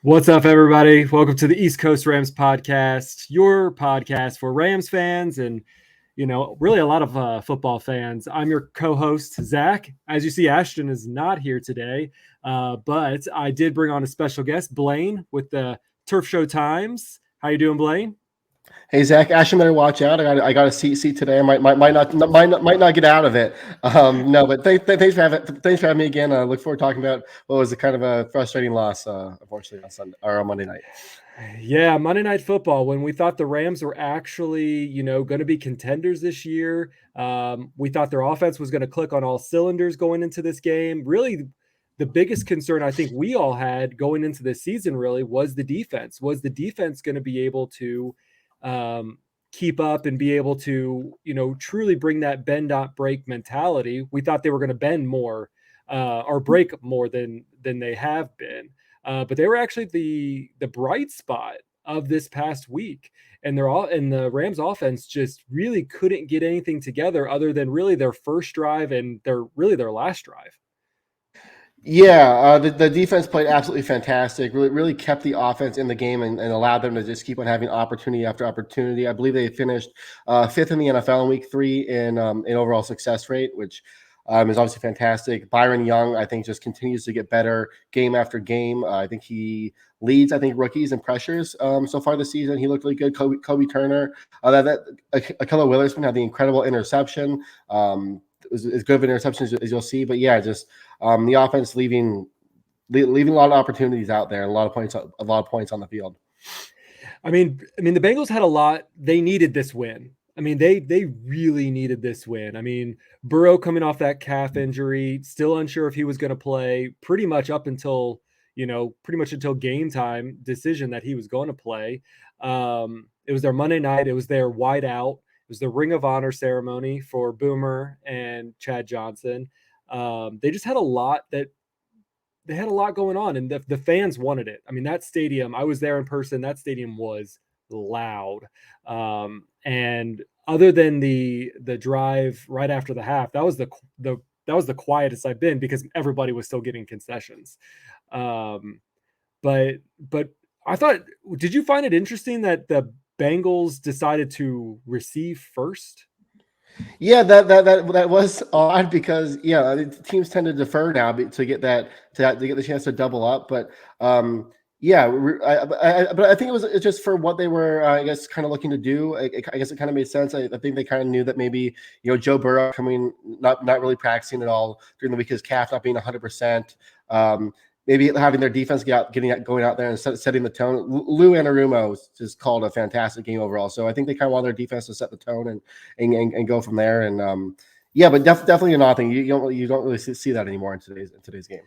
What's up, everybody? Welcome to the East Coast Rams podcast, your podcast for Rams fans and, really a lot of football fans. I'm your co-host, Zach. As you see, Ashton is not here today, but I did bring on a special guest, Blaine, with the Turf Show Times. How you doing, Blaine? Hey Zach, Ashton better watch out. I got a seat today. I might not get out of it. No, but thanks for having me again. I look forward to talking about what was a kind of a frustrating loss, unfortunately on Sunday or on Monday night. Yeah, Monday Night Football. When we thought the Rams were actually, going to be contenders this year, we thought their offense was going to click on all cylinders going into this game. Really, the biggest concern I think we all had going into this season really was the defense. Was the defense going to be able to keep up and be able to, truly bring that bend not break mentality? We thought they were going to bend more or break more than they have been. But they were actually the bright spot of this past week, and the Rams offense just really couldn't get anything together other than really their first drive and their last drive. Yeah, the defense played absolutely fantastic. Really kept the offense in the game and allowed them to just keep on having opportunity after opportunity. I believe they finished fifth in the NFL in Week 3 in overall success rate, which is obviously fantastic. Byron Young, I think, just continues to get better game after game. I think he leads, rookies in pressures so far this season. He looked really good. Kobe Turner, Akilla Witherspoon had the incredible interception. As good of an interception as you'll see, but yeah, just the offense leaving a lot of opportunities out there and a lot of points on the field. I mean, the Bengals had a lot. They needed this win. I mean, they really needed this win. I mean, Burrow coming off that calf injury, still unsure if he was going to play pretty much up until, game time decision that he was going to play. It was their Monday night. It was their white out. It was the Ring of Honor ceremony for Boomer and Chad Johnson. They just had a lot going on, and the fans wanted it. I mean, that stadium, I was there in person. That stadium was loud. And other than the drive right after the half, that was the quietest I've been because everybody was still getting concessions. But I thought, did you find it interesting that the Bengals decided to receive first? Yeah, that was odd because teams tend to defer now to get the chance to double up, but but I think it's just for what they were, I guess, kind of looking to do. I guess it kind of made sense. I think they kind of knew that maybe Joe Burrow coming not really practicing at all during the week, his calf not being 100%. Maybe having their defense going out there and setting the tone. Lou Anarumo just called a fantastic game overall. So I think they kind of want their defense to set the tone and go from there. And but definitely nothing. You don't really see that anymore in today's game.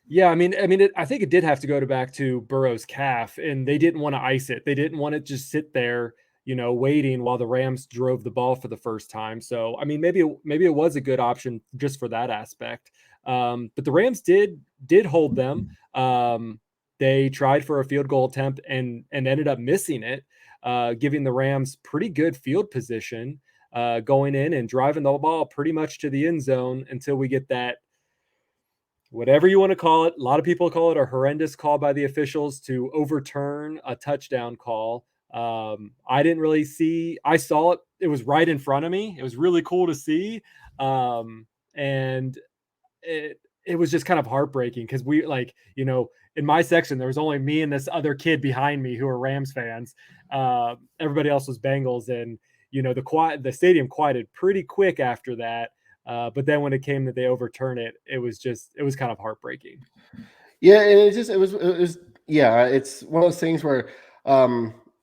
Yeah, I think it did have to go back to Burrow's calf, and they didn't want to ice it. They didn't want to just sit there, waiting while the Rams drove the ball for the first time. So, I mean, maybe it was a good option just for that aspect. But the Rams did hold them. They tried for a field goal attempt and ended up missing it, giving the Rams pretty good field position going in and driving the ball pretty much to the end zone until we get that, whatever you want to call it. A lot of people call it a horrendous call by the officials to overturn a touchdown call. I didn't really see. I saw it. It was right in front of me. It was really cool to see. And it was just kind of heartbreaking because we in my section, there was only me and this other kid behind me who are Rams fans. Everybody else was Bengals. And, the stadium quieted pretty quick after that. But then when it came that they overturn it, it was kind of heartbreaking. Yeah, and it's one of those things where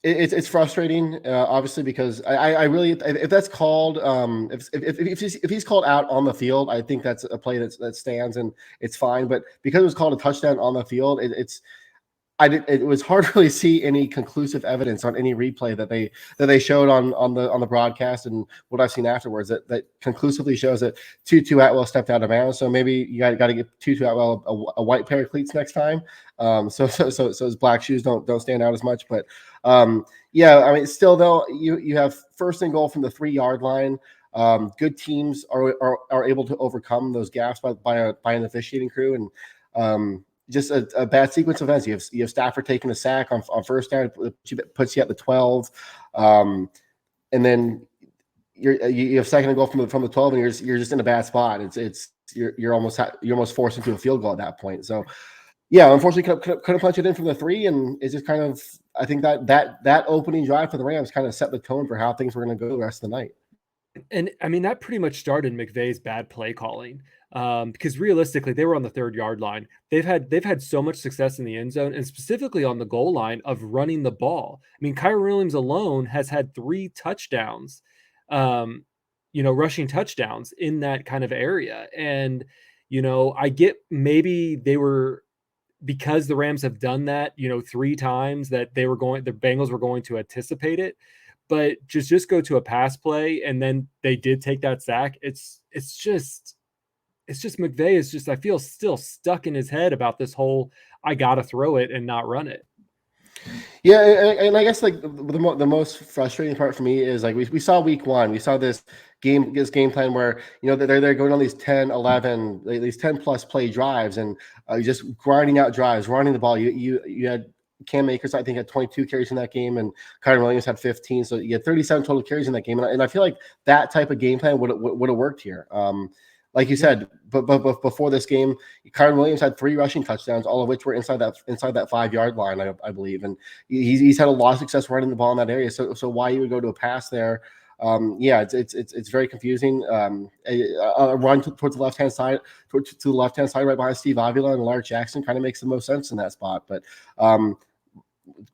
it's frustrating, obviously, because I really, if that's called, if he's called out on the field, I think that's a play that stands and it's fine. But because it was called a touchdown on the field, it was hard to really see any conclusive evidence on any replay that they showed on the broadcast and what I've seen afterwards that conclusively shows that Tutu Atwell stepped out of bounds. So maybe you got to get Tutu Atwell a white pair of cleats next time, so his black shoes don't stand out as much. But still though, you have first and goal from the 3-yard line. Good teams are able to overcome those gaps by an officiating crew, and just a bad sequence of events. You have Stafford taking a sack on first down, puts you at the 12, and then you have second and goal from the 12, and you're just in a bad spot. You're almost forced into a field goal at that point. So yeah, unfortunately couldn't punch it in from the 3, and it's just kind of, I think that opening drive for the Rams kind of set the tone for how things were going to go the rest of the night. And I mean, that pretty much started McVay's bad play calling, because realistically, they were on the 3rd-yard line. They've had so much success in the end zone, and specifically on the goal line of running the ball. I mean, Kyren Williams alone has had 3 touchdowns, rushing touchdowns in that kind of area. And I get maybe they were, because the Rams have done that, 3 times, that the Bengals were going to anticipate it. But just go to a pass play, and then they did take that sack. It's just McVay is just, I feel, still stuck in his head about this whole, I gotta throw it and not run it. Yeah, and I guess like the most frustrating part for me is like we saw week 1, we saw this game plan where they're going on these 10, 11, these 10 plus play drives, and just grinding out drives, running the ball. You had Cam Akers, I think, had 22 carries in that game, and Kyren Williams had 15. So you had 37 total carries in that game, and I feel like that type of game plan would have worked here. Like you said, but before this game, Kyren Williams had 3 rushing touchdowns, all of which were inside that 5-yard line, I believe, and he's had a lot of success running the ball in that area. So why you would go to a pass there? It's very confusing. A run towards the left hand side, to the left hand side, right behind Steve Avila and Larry Jackson, kind of makes the most sense in that spot. But one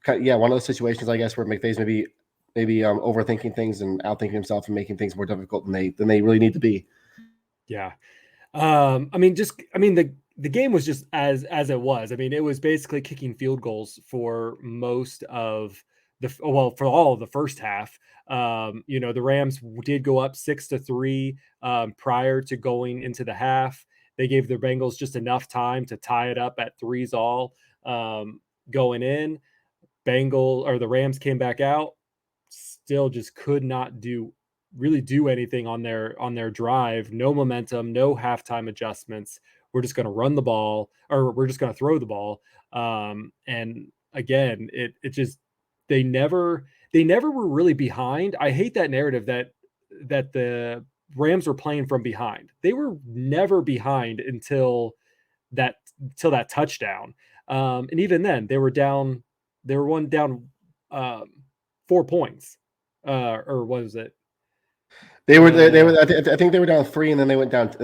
of those situations, I guess, where McVay's maybe overthinking things and outthinking himself and making things more difficult than they really need to be. Yeah. The game was just as it was. I mean, it was basically kicking field goals for most of for all of the first half. The Rams did go up 6-3 prior to going into the half. They gave the Bengals just enough time to tie it up at 3-all going in. The Rams came back out, still just could not do anything on their drive. No momentum, no halftime adjustments. We're just going to run the ball, or we're just going to throw the ball. And again, it just, they never were really behind. I hate that narrative that the Rams were playing from behind. They were never behind until that touchdown. And even then they were down 4 points. Or what was it? They were. I think they were down 3, and then they went down,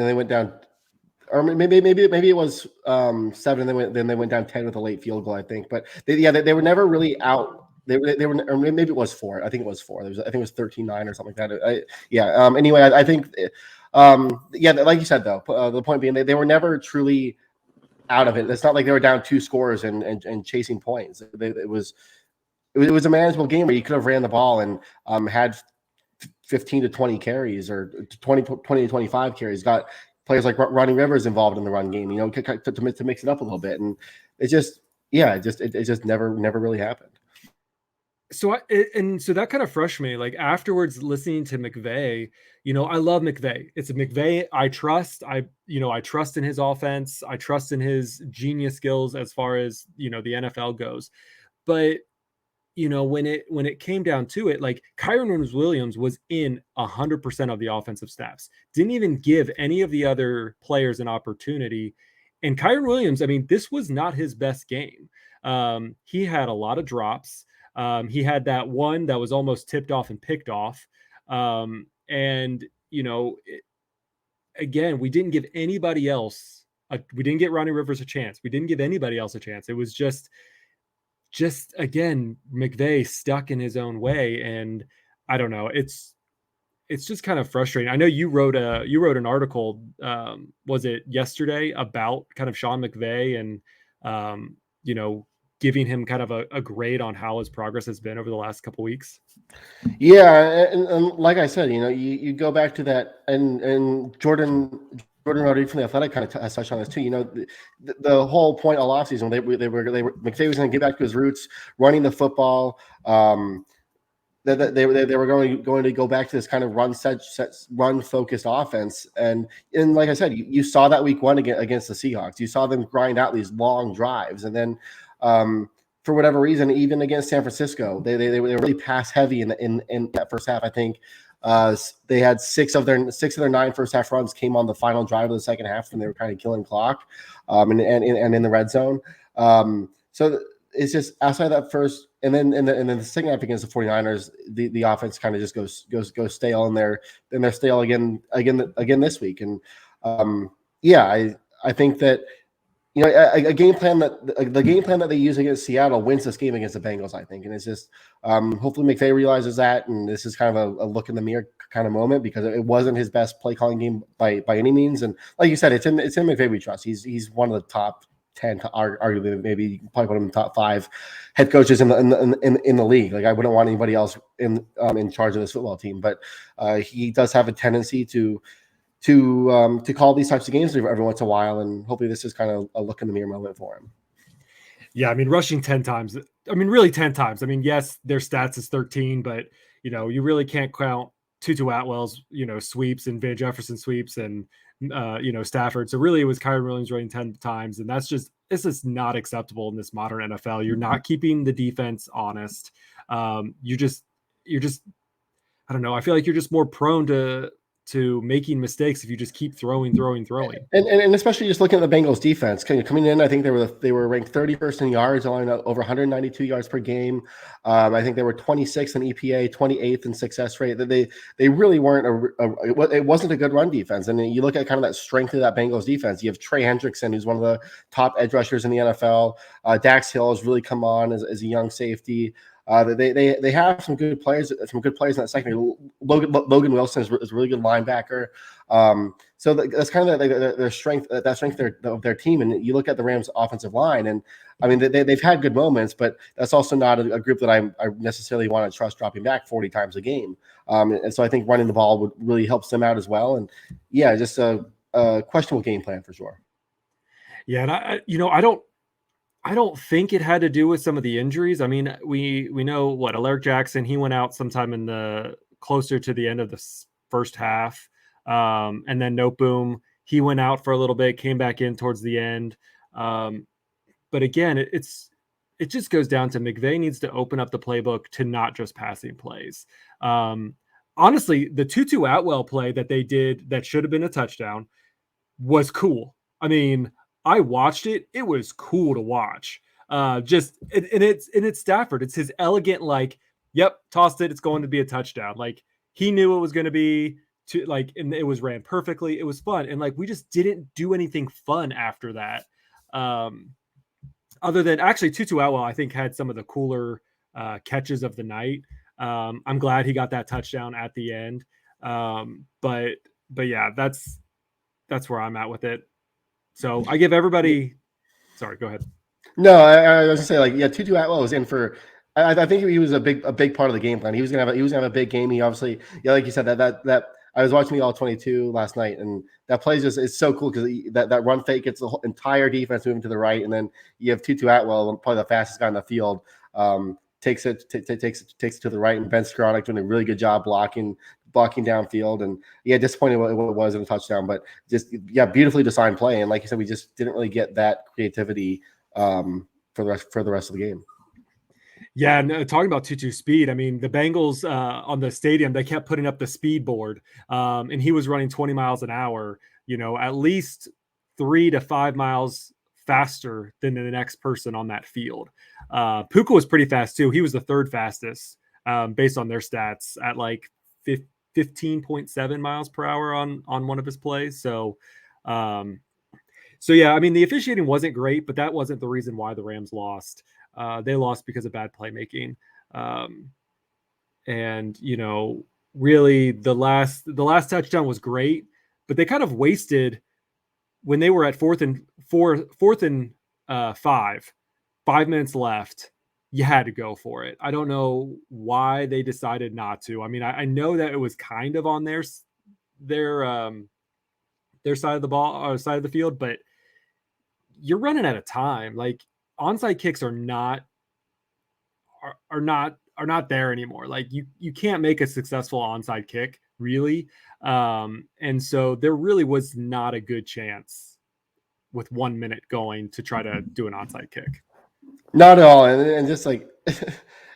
or maybe it was 7. And then they went down 10 with a late field goal, I think. But they were never really out. They were, or maybe it was 4. I think it was 4. I think it was 13-9 or something like that. Anyway, I think, like you said though, the point being they were never truly out of it. It's not like they were down 2 scores and chasing points. It was a manageable game where you could have ran the ball and had 15 to 20 carries, or 20 to 25 carries. Got players like Ronnie Rivers involved in the run game, to mix it up a little bit. And it just never really happened. So that kind of frustrated me. Like afterwards, listening to McVay, I love McVay. It's a McVay I trust. I trust in his offense. I trust in his genius skills as far as the NFL goes. But when it came down to it, like Kyren Williams was in 100% of the offensive snaps, didn't even give any of the other players an opportunity. And Kyren Williams, I mean, this was not his best game. He had a lot of drops. He had that one that was almost tipped off and picked off. Again, we didn't give anybody else. We didn't get Ronnie Rivers a chance. We didn't give anybody else a chance. It was just again, McVay stuck in his own way. And I don't know, it's just kind of frustrating. I know you wrote an article, was it yesterday, about kind of Sean McVay and, giving him kind of a grade on how his progress has been over the last couple of weeks. Yeah. And like I said, you go back to that, and Jordan Rodriguez from The Athletic kind of has touched on this too. The whole point all offseason, they were McVay was going to get back to his roots, running the football, that they were going to go back to this kind of run focused offense, and like I said, you saw that week one against the Seahawks. You saw them grind out these long drives, and then for whatever reason, even against San Francisco, they were really pass heavy in that first half. I think they had six of their 9 first half runs came on the final drive of the second half, and they were kind of killing clock, and in the red zone. So it's just outside that first, and then the second half against the 49ers, the offense kind of just goes stale, and they're stale again this week. And I think that a game plan that they use against Seattle wins this game against the Bengals, I think. And it's just hopefully McVay realizes that, and this is kind of a look in the mirror kind of moment, because it wasn't his best play calling game by any means. And like you said, it's in McVay we trust. He's one of the top 10, arguably maybe probably one of the top 5 head coaches in the league. Like, I wouldn't want anybody else in charge of this football team, but he does have a tendency to call these types of games every once in a while, and hopefully this is kind of a look in the mirror moment for him. Yeah, I mean, rushing 10 times. I mean, really 10 times. I mean, yes, their stats is 13, but you really can't count Tutu Atwell's sweeps and Van Jefferson sweeps and Stafford. So really, it was Kyren Williams running 10 times, and this is not acceptable in this modern NFL. You're not keeping the defense honest. You're just I don't know. I feel like you're just more prone to making mistakes if you just keep throwing. And especially just looking at the Bengals defense coming in, I think they were ranked 31st in yards, allowing over 192 yards per game. I think they were 26th in EPA, 28th in success rate. That they really weren't it wasn't a good run defense. And you look at kind of that strength of that Bengals defense. You have Trey Hendrickson, who's one of the top edge rushers in the NFL. Dax Hill has really come on as a young safety. They have some good players in that secondary. Logan Wilson is a really good linebacker. So that's kind of their strength. That strength of their team. And you look at the Rams' offensive line, and I mean they've had good moments, but that's also not a group that I necessarily want to trust dropping back 40 times a game. And so I think running the ball would really help them out as well. And yeah, just a questionable game plan for sure. Yeah, and I don't think it had to do with some of the injuries. I mean, we know what Alaric Jackson, he went out sometime in the closer to the end of the first half. And then Noteboom, he went out for a little bit, came back in towards the end. But again, it just goes down to McVay needs to open up the playbook to not just passing plays. Honestly, the Tutu Atwell play that they did that should have been a touchdown was cool. I mean, I watched it. It was cool to watch. It's Stafford. It's his elegant, yep, tossed it. It's going to be a touchdown. Like, he knew it was going to be and it was ran perfectly. It was fun. And we just didn't do anything fun after that. Other than actually Tutu Atwell, I think had some of the cooler catches of the night. I'm glad he got that touchdown at the end. But yeah, that's where I'm at with it. So I give everybody. Sorry, go ahead. No, I was gonna say Tutu Atwell was in for. I think he was a big part of the game plan. He was gonna have a big game. He obviously, like you said, that I was watching the All 22 last night, and that play is so cool because that run fake gets the whole entire defense moving to the right, and then you have Tutu Atwell, probably the fastest guy on the field, takes it to the right, and Ben Skowronek doing a really good job blocking downfield. And disappointing what it was in a touchdown, but just beautifully designed play. And like you said, we just didn't really get that creativity for the rest of the game. Yeah, and talking about Tutu's speed, I mean, the Bengals on the stadium, they kept putting up the speed board, and he was running 20 miles an hour, at least 3 to 5 miles faster than the next person on that field. Puka was pretty fast too. He was the third fastest based on their stats at 15.7 miles per hour on one of his plays. So yeah, I mean, the officiating wasn't great, but that wasn't the reason why the Rams lost. They lost because of bad playmaking. And really the last touchdown was great, but they kind of wasted when they were at fourth and 5 minutes left. You had to go for it. I don't know why they decided not to. I mean, I know that it was kind of on their side of the ball, side of the field, but you're running out of time. Onside kicks are not are not there anymore. Like you can't make a successful onside kick really. And so there really was not a good chance with 1 minute going to try to do an onside kick. Not at all. And just like,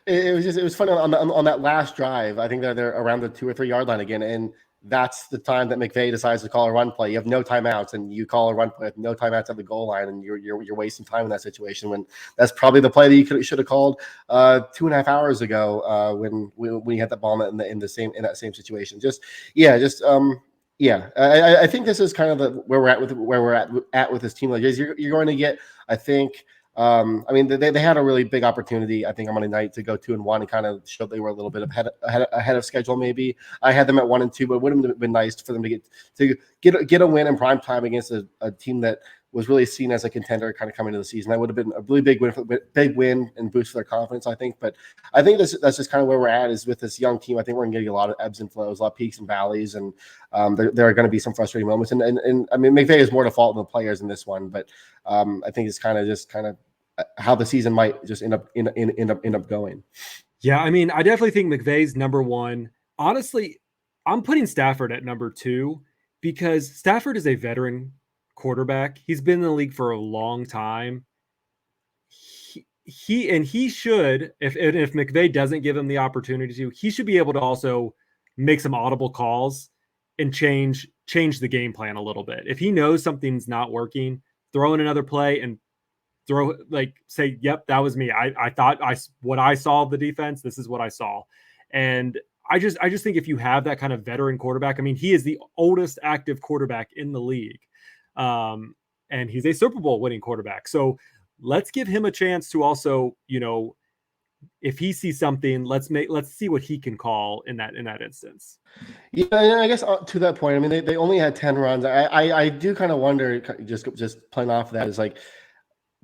it was funny on that last drive. I think they're around the 2 or 3 yard line again. And that's the time that McVay decides to call a run play. You have no timeouts, and you call a run play with no timeouts at the goal line, and you're wasting time in that situation. When that's probably the play that you should have called 2.5 hours ago when you had that ball in that same situation. I think this is kind of where we're at with this team. Like, you're going to get, I think. I mean, they had a really big opportunity, I think, on Monday night to go 2-1 and kind of show they were a little bit ahead of schedule. Maybe I had them at 1-2, but it would have been nice for them to get a win in prime time against a team that was really seen as a contender kind of coming into the season. That would have been a really big win and boost for their confidence, I think. But I think that's just kind of where we're at is with this young team. I think we're going to get a lot of ebbs and flows, a lot of peaks and valleys, and there are going to be some frustrating moments. And I mean, McVay is more to fault than the players in this one, but I think it's kind of how the season might just end up going. Yeah, I mean, I definitely think McVay's number one. Honestly, I'm putting Stafford at number 2 because Stafford is a veteran quarterback. He's been in the league for a long time. He should, if McVay doesn't give him the opportunity to, he should be able to also make some audible calls and change the game plan a little bit. If he knows something's not working, throw in another play and say, yep, that was me. I thought what I saw of the defense, this is what I saw. And I just think if you have that kind of veteran quarterback, I mean, he is the oldest active quarterback in the league. And he's a Super Bowl winning quarterback. So let's give him a chance to also, if he sees something, let's see what he can call in that instance. Yeah, and I guess to that point, I mean, they only had 10 runs. I do kind of wonder, just playing off of that, is like,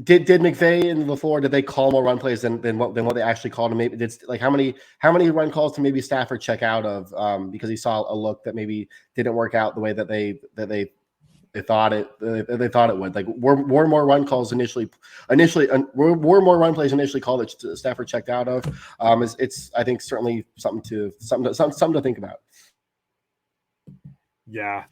Did McVay and LaFleur, did they call more run plays than what they actually called? And maybe how many run calls to maybe Stafford check out of because he saw a look that maybe didn't work out the way that they thought it would. Like, were more run calls initially were more run plays initially called that Stafford checked out of? It's I think certainly something to think about. Yeah.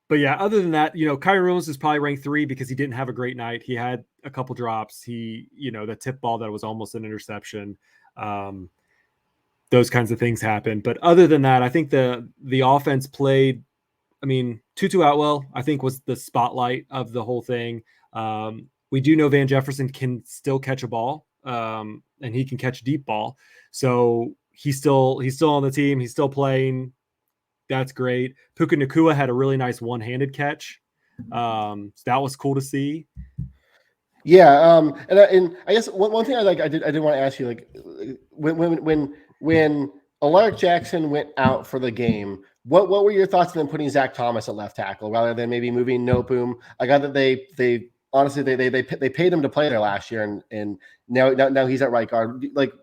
But yeah, other than that, Kyrie Williams is probably ranked 3 because he didn't have a great night. He had a couple drops. He, the tip ball that was almost an interception. Those kinds of things happen. But other than that, I think the offense played. I mean, Tutu Atwell, I think, was the spotlight of the whole thing. We do know Van Jefferson can still catch a ball, and he can catch a deep ball. So he's still on the team. He's still playing. That's great. Puka Nacua had a really nice one-handed catch. So that was cool to see. Yeah, and I guess one thing I did want to ask you, like, when Alaric Jackson went out for the game, what were your thoughts on them putting Zach Thomas at left tackle rather than maybe moving Nopum? I got that they honestly they paid him to play there last year, and now he's at right guard. Like,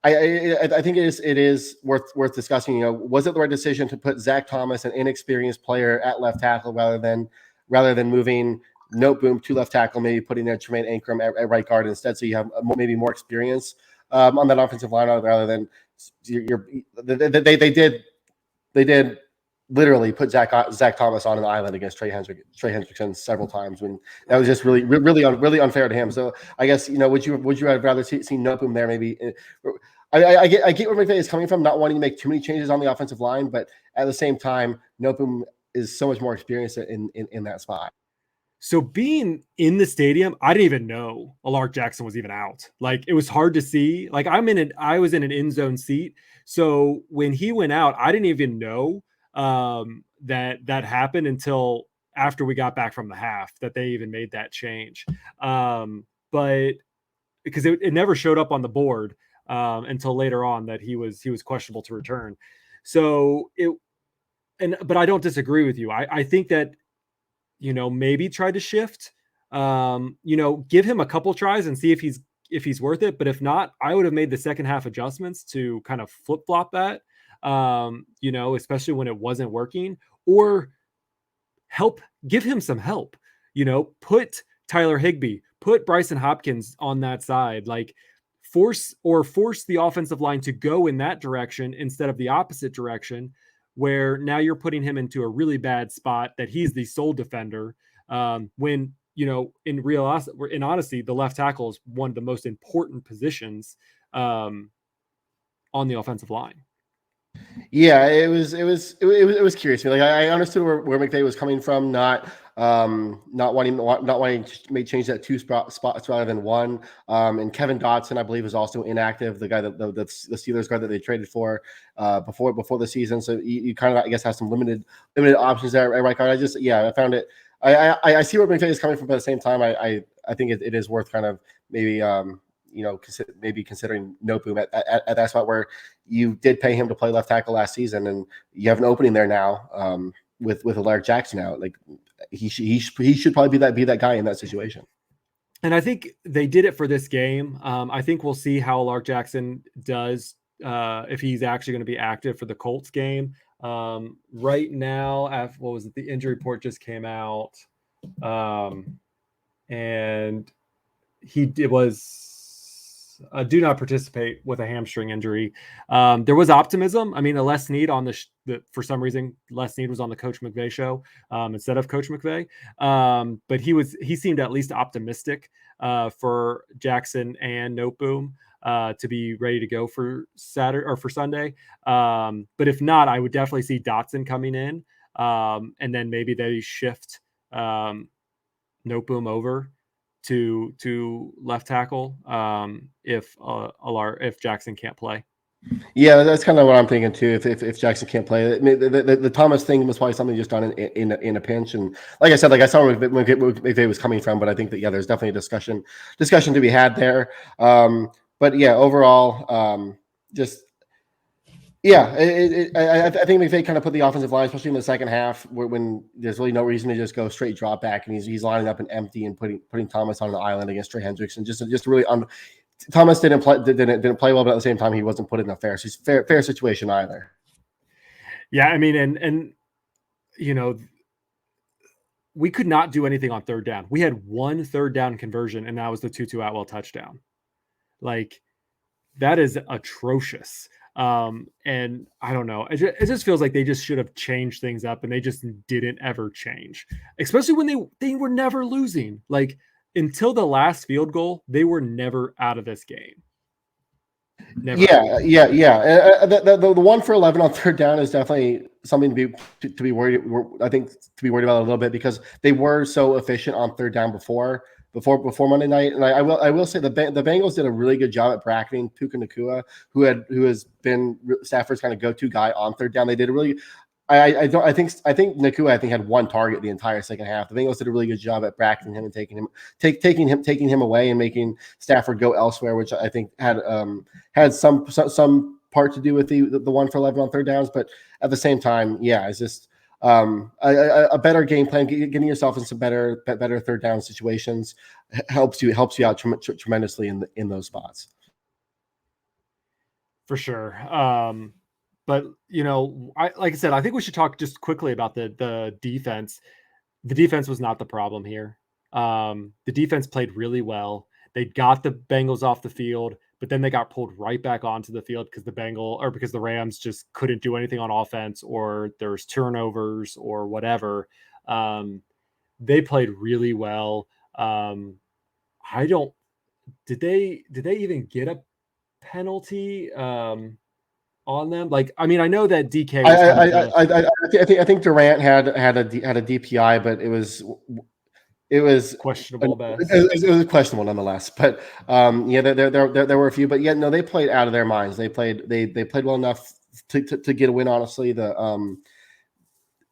I think it is worth discussing. Was it the right decision to put Zach Thomas, an inexperienced player, at left tackle rather than moving Noteboom to left tackle, maybe putting there Tremaine Ankrum at right guard instead, so you have maybe more experience on that offensive line rather than they did literally put Zach Thomas on an island against Trey Hendrickson several times when that was just really unfair to him. So I guess would you have rather see Noteboom there maybe? I get where McVay is coming from, not wanting to make too many changes on the offensive line, but at the same time, Noteboom is so much more experienced in that spot. So being in the stadium, I didn't even know Alaric Jackson was even out. Like, it was hard to see. Like, I was in an end zone seat. So when he went out, I didn't even know that happened until after we got back from the half that they even made that change. But because it never showed up on the board until later on that he was questionable to return. So but I don't disagree with you. I think that, maybe try to shift, give him a couple tries and see if he's worth it. But if not, I would have made the second half adjustments to kind of flip flop that, especially when it wasn't working, or give him some help, put Tyler Higbee, put Bryson Hopkins on that side, like force the offensive line to go in that direction instead of the opposite direction, where now you're putting him into a really bad spot that he's the sole defender. When, in honesty, the left tackle is one of the most important positions on the offensive line. Yeah, it was curious. Like I understood where McVay was coming from, not wanting to change that two spots rather than one. And Kevin Dotson, I believe, is also inactive. The guy the Steelers guy that they traded for before the season. So you kind of, I guess, have some limited options there at right guard. I found it. I see where McVay is coming from, but at the same time, I think it is worth kind of maybe maybe considering Noteboom at that spot where you did pay him to play left tackle last season, and you have an opening there now with Alaric Jackson out. Like he should probably be that guy in that situation. And I think they did it for this game. I think we'll see how Alaric Jackson does if he's actually going to be active for the Colts game. Right now, what was it? The injury report just came out, and it was do not participate with a hamstring injury. There was optimism. I mean, Les Snead on for some reason, Les Snead was on the Coach McVay show instead of Coach McVay. But he seemed at least optimistic for Jackson and Noteboom to be ready to go for Saturday or for Sunday. But if not, I would definitely see Dotson coming in, and then maybe they shift Noteboom over to left tackle if Jackson can't play. Yeah, that's kind of what I'm thinking too. If Jackson can't play, I mean, the Thomas thing was probably something just done in a pinch. And like I said, like I saw where McVay was coming from, but I think that there's definitely a discussion to be had there. But yeah, overall, I think McVay kind of put the offensive line, especially in the second half, when there's really no reason to just go straight drop back, and he's lining up an empty and putting Thomas on an island against Trey Hendrickson. Just really Thomas didn't play well, but at the same time he wasn't put in a fair situation either. Yeah, I mean, and we could not do anything on third down. We had one third down conversion, and that was the Tutu Atwell touchdown. Like, that is atrocious. And I don't know. It just feels like they just should have changed things up, and they just didn't ever change, especially when they were never losing. Like, until the last field goal, they were never out of this game. Never. Yeah. The 1 for 11 on third down is definitely something to be worried. I think to be worried about a little bit, because they were so efficient on third down before Monday night. And I will say the Bengals did a really good job at bracketing Puka Nacua, who has been Stafford's kind of go-to guy on third down. They did a really. I think Nacua had one target the entire second half. The Bengals did a really good job at bracketing him and taking him away and making Stafford go elsewhere, which I think had some part to do with the 1 for 11 on third downs. But at the same time, yeah, it's just a better game plan, getting yourself in some better third down situations helps you out tremendously in those spots. For sure. But like I said, I think we should talk just quickly about the defense. The defense was not the problem here. The defense played really well. They got the Bengals off the field, but then they got pulled right back onto the field because the Rams just couldn't do anything on offense, or there's turnovers or whatever. They played really well. Did they even get a penalty on them? Like, I mean, I know that DK was I think Durant had a DPI, but it was questionable best. It was questionable nonetheless. But there were a few, but no, they played out of their minds. They played well enough to get a win. Honestly, the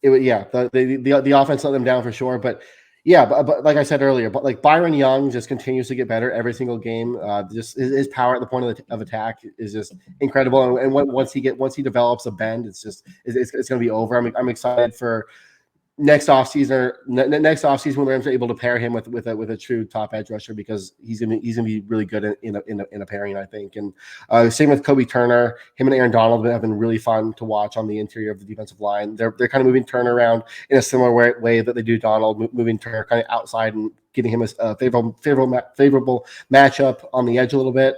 offense let them down for sure. But but like I said earlier, but like Byron Young just continues to get better every single game. Just his power at the point of attack is just incredible. And once he develops a bend, it's going to be over. I'm excited for next offseason when the Rams are able to pair him with a true top edge rusher, because he's gonna be really good in a pairing, I think. And same with Kobe Turner. Him and Aaron Donald have been really fun to watch on the interior of the defensive line. They're kind of moving Turner around in a similar way that they do Donald, moving Turner kind of outside and getting him a favorable matchup on the edge a little bit.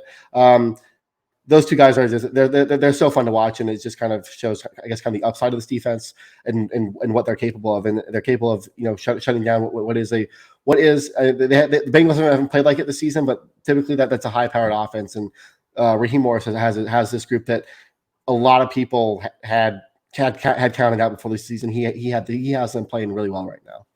Those two guys they're so fun to watch, and it just kind of shows, I guess, kind of the upside of this defense and what they're capable of, and they're capable of shutting down what is the Bengals haven't played like it this season, but typically that's a high powered offense, and Raheem Morris has this group that a lot of people had counted out before this season. He has them playing really well right now.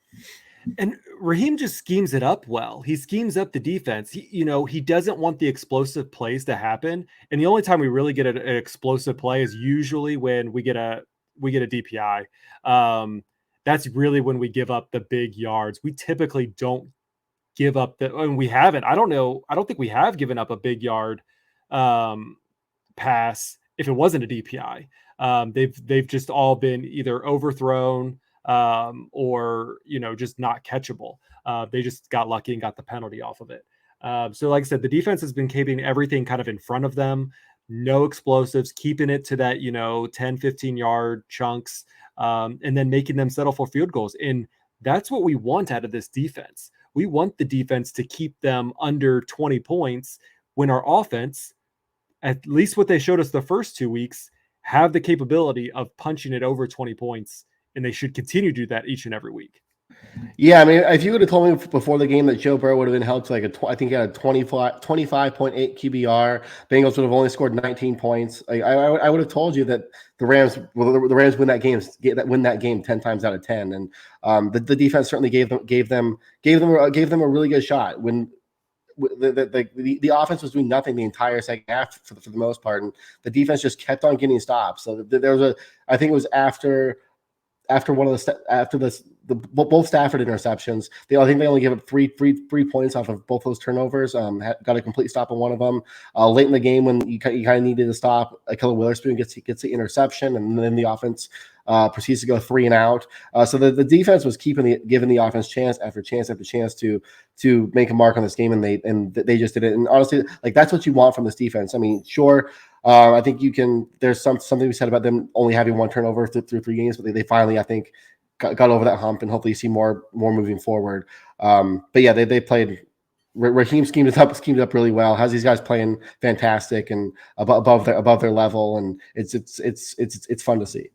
And Raheem just schemes it up well. He schemes up the defense. He doesn't want the explosive plays to happen. And the only time we really get an explosive play is usually when we get a DPI. That's really when we give up the big yards. We typically don't give up and we haven't. I don't think we have given up a big yard pass if it wasn't a DPI. They've just all been either overthrown or just not catchable. They just got lucky and got the penalty off of it. So like I said, the defense has been keeping everything kind of in front of them, no explosives, keeping it to that 10-15 yard chunks, and then making them settle for field goals. And that's what we want out of this defense. We want the defense to keep them under 20 points when our offense, at least what they showed us the first 2 weeks, have the capability of punching it over 20 points. And they should continue to do that each and every week. Yeah, I mean, if you would have told me before the game that Joe Burrow would have been held to I think he had a 25.8 QBR, Bengals would have only scored 19 points. I would have told you that the Rams win that game 10 times out of 10, and the defense certainly gave them a really good shot when the offense was doing nothing the entire second half for the most part, and the defense just kept on getting stops. So there was I think it was after both Stafford interceptions. I think they only gave up three points off of both those turnovers. Got a complete stop on one of them. Late in the game when you kind of needed to stop, Killer Witherspoon gets the interception, and then the offense proceeds to go 3 and out. So the defense was giving the offense chance after chance after chance to make a mark on this game, and they just did it. And honestly, like, that's what you want from this defense. I mean, sure. I think there's something we said about them only having one turnover through 3 games, but they finally, I think, got over that hump, and hopefully you see more moving forward. But yeah, they played. Raheem schemed it up really well. Has these guys playing fantastic and above their level, and it's fun to see.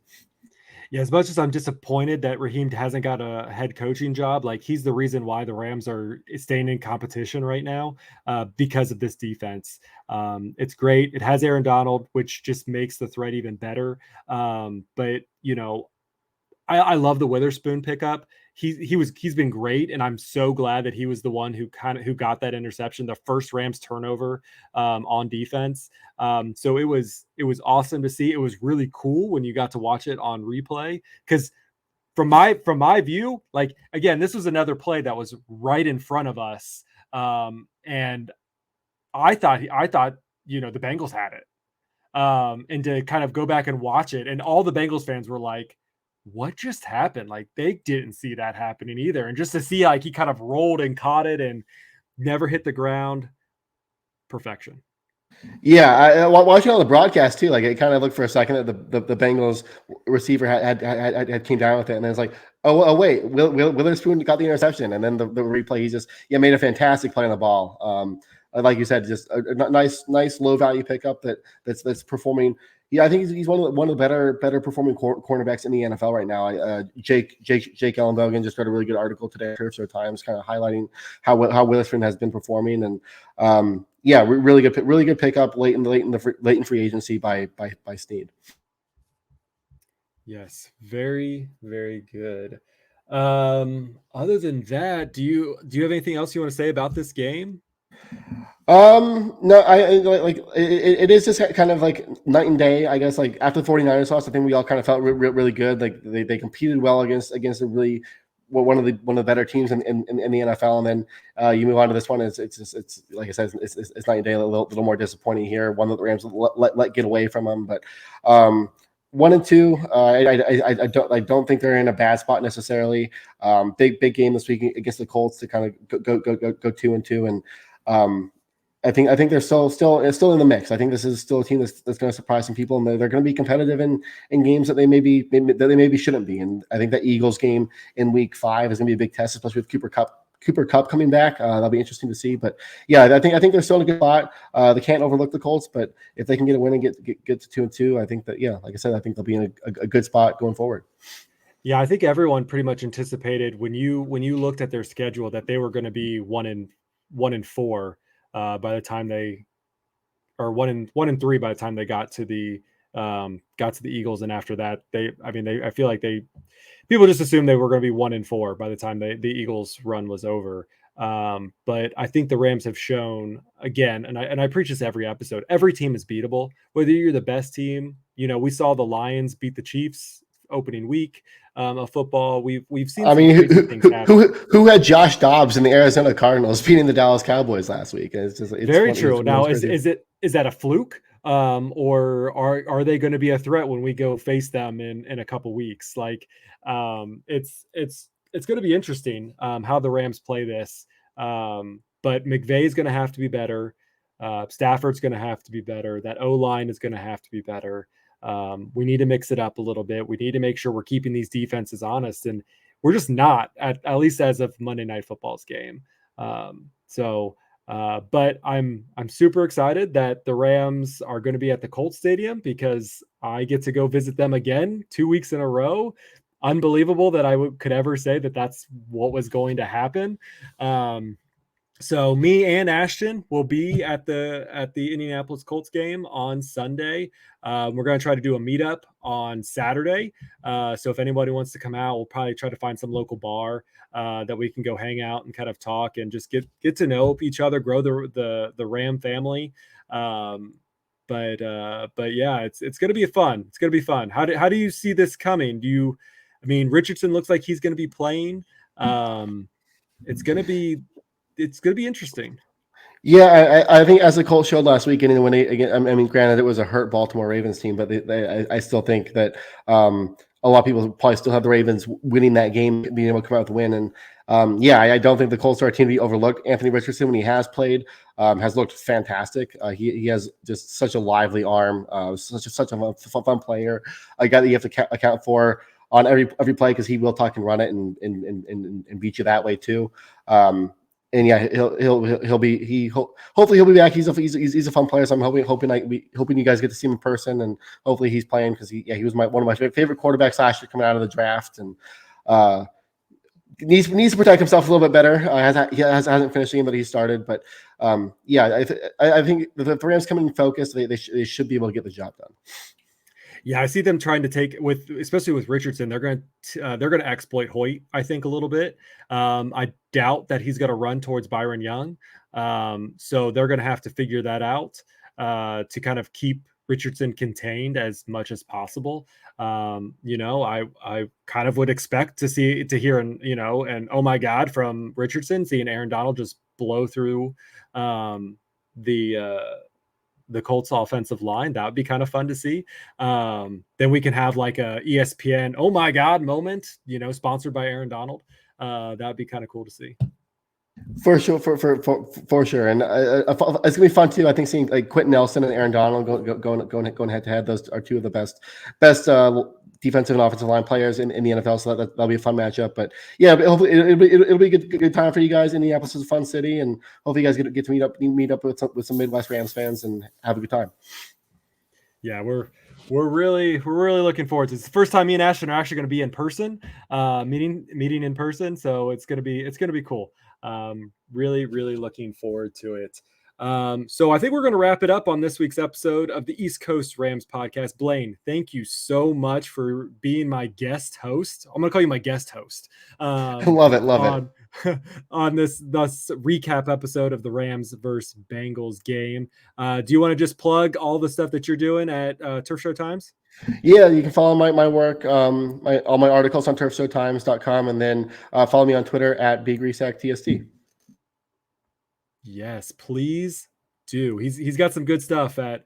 Yeah, as much as I'm disappointed that Raheem hasn't got a head coaching job, like, he's the reason why the Rams are staying in competition right now, because of this defense. It's great. It has Aaron Donald, which just makes the threat even better. But I love the Witherspoon pickup. He's been great, and I'm so glad that he was the one who got that interception, the first Rams turnover on defense. So it was awesome to see. It was really cool when you got to watch it on replay, because from my view, like, again, this was another play that was right in front of us, and I thought the Bengals had it, and to kind of go back and watch it, and all the Bengals fans were like, what just happened? Like, they didn't see that happening either. And just to see, like, he kind of rolled and caught it and never hit the ground. Perfection. Yeah, I watching on the broadcast too. Like, it kind of looked for a second that the Bengals receiver had came down with it, and then it's like, oh wait, Witherspoon got the interception, and then the replay, he just made a fantastic play on the ball. Like you said, just a nice low value pickup that's performing. Yeah, I think he's one of the better performing cornerbacks in the NFL right now. Jake Ellenbogen just read a really good article today at Turf Times, kind of highlighting how Witherspoon has been performing, and really good pickup late in free agency by Snead. Yes, very, very good. Other than that, do you have anything else you want to say about this game? No, I like it is just kind of like night and day, I guess. Like, after the 49ers lost, I think we all kind of felt really good. Like, they competed well against a really one of the better teams in the NFL, and then you move on to this one. It's like I said, it's night and day. A little more disappointing here. One that the Rams let get away from them, but 1-2. I don't think they're in a bad spot necessarily. Big game this week against the Colts to kind of go 2-2, and I think they're still in the mix. I think this is still a team that's going to surprise some people, and they're going to be competitive in games that they maybe shouldn't be. And I think that Eagles game in Week 5 is going to be a big test, especially with Cooper Kupp coming back. That'll be interesting to see. But yeah, I think they're still in a good spot. They can't overlook the Colts, but if they can get a win and get to 2-2, I think that, yeah, like I said, I think they'll be in a good spot going forward. Yeah, I think everyone pretty much anticipated when you looked at their schedule that they were going to be 1-4 by the time they, or 1-3 by the time they got to the Eagles, and after that I feel like people just assumed they were going to be 1-4 by the time the Eagles run was over. But I think the Rams have shown again, and I preach this every episode, every team is beatable, whether you're the best team. We saw the Lions beat the Chiefs opening week of football. We've seen. I mean, who had Josh Dobbs in the Arizona Cardinals beating the Dallas Cowboys last week? It's very true. Now, is that a fluke? Or are they going to be a threat when we go face them in a couple weeks? Like, it's going to be interesting how the Rams play this. But McVay is going to have to be better. Stafford's going to have to be better. That O-line is going to have to be better. We need to mix it up a little bit. We need to make sure we're keeping these defenses honest, and we're just not, at least as of Monday Night Football's game. But I'm super excited that the Rams are going to be at the Colts Stadium, because I get to go visit them again 2 weeks in a row. Unbelievable that I could ever say that that's what was going to happen. So me and Ashton will be at the Indianapolis Colts game on Sunday. We're going to try to do a meetup on Saturday. So if anybody wants to come out, we'll probably try to find some local bar that we can go hang out and kind of talk and just get to know each other, grow the Ram family. But yeah, it's going to be fun. It's going to be fun. How do you see this coming? Richardson looks like he's going to be playing. It's going to be interesting. Yeah, I think as the Colts showed last weekend, and when granted it was a hurt Baltimore Ravens team, but I still think that a lot of people probably still have the Ravens winning that game, being able to come out with a win. And I don't think the Colts are a team to be overlooked. Anthony Richardson, when he has played, has looked fantastic. He has just such a lively arm, such a fun player, a guy that you have to account for on every play, because he will tuck and run it and beat you that way too. And yeah, hopefully he'll be back. He's a fun player. So I'm hoping you guys get to see him in person, and hopefully he's playing, because he was one of my favorite quarterbacks last year coming out of the draft, and needs to protect himself a little bit better. He hasn't finished the game that he started, but I think the Rams come in focused. They should be able to get the job done. Yeah, I see them trying to take especially with Richardson. They're going to exploit Hoyt, I think, a little bit. I doubt that he's going to run towards Byron Young. So they're going to have to figure that out to kind of keep Richardson contained as much as possible. I kind of would expect to hear and oh my God from Richardson, seeing Aaron Donald just blow through the Colts offensive line. That would be kind of fun to see. Then we can have like a ESPN, oh my God moment, sponsored by Aaron Donald. That would be kind of cool to see. For sure, for sure, and it's gonna be fun too. I think seeing like Quentin Nelson and Aaron Donald going head to head. Those are two of the best defensive and offensive line players in the NFL. So that'll be a fun matchup. But yeah, hopefully it'll be a good time for you guys. Indianapolis is a fun city, and hopefully you guys get to meet up with some Midwest Rams fans and have a good time. Yeah, we're really looking forward to it. It's the first time me and Ashton are actually going to be in person, meeting in person. So it's going to be cool. Really looking forward to it. So I think we're going to wrap it up on this week's episode of the East Coast Rams podcast. Blaine, thank you so much for being my guest host. I'm going to call you my guest host. Love it. On this recap episode of the Rams versus Bengals game. Do you want to just plug all the stuff that you're doing at Turf Show Times? Yeah, you can follow my work, all my articles on turfshowtimes.com, and then follow me on Twitter at @BGrisak_TST. Yes, please do. He's got some good stuff at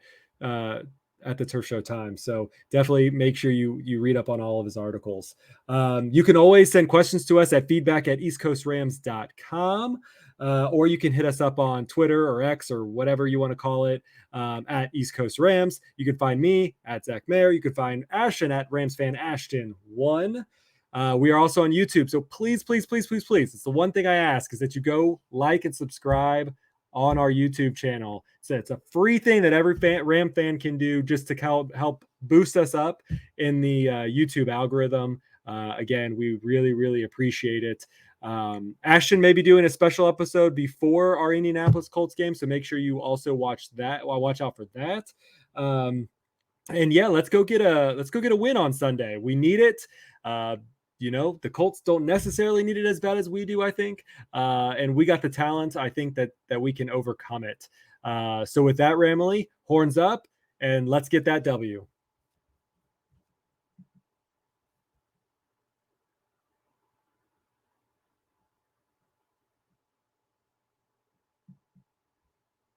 at the Turf Show Times. So definitely make sure you read up on all of his articles. You can always send questions to us at feedback@eastcoastrams.com. Or you can hit us up on Twitter or X or whatever you want to call it, at East Coast Rams. You can find me at Zach Mayer. You can find Ashton at Rams Fan Ashton 1. We are also on YouTube. So please, please, please, please, please. It's the one thing I ask is that you go like and subscribe on our YouTube channel. So it's a free thing that every Ram fan can do just to help boost us up in the YouTube algorithm. Again, we really, really appreciate it. Ashton may be doing a special episode before our Indianapolis Colts game, so make sure you also watch that. Well, watch out for that. And yeah, let's go get a win on Sunday. We need it. The Colts don't necessarily need it as bad as we do, I think. And we got the talent. I think that we can overcome it. So with that, Ramily, horns up, and let's get that W.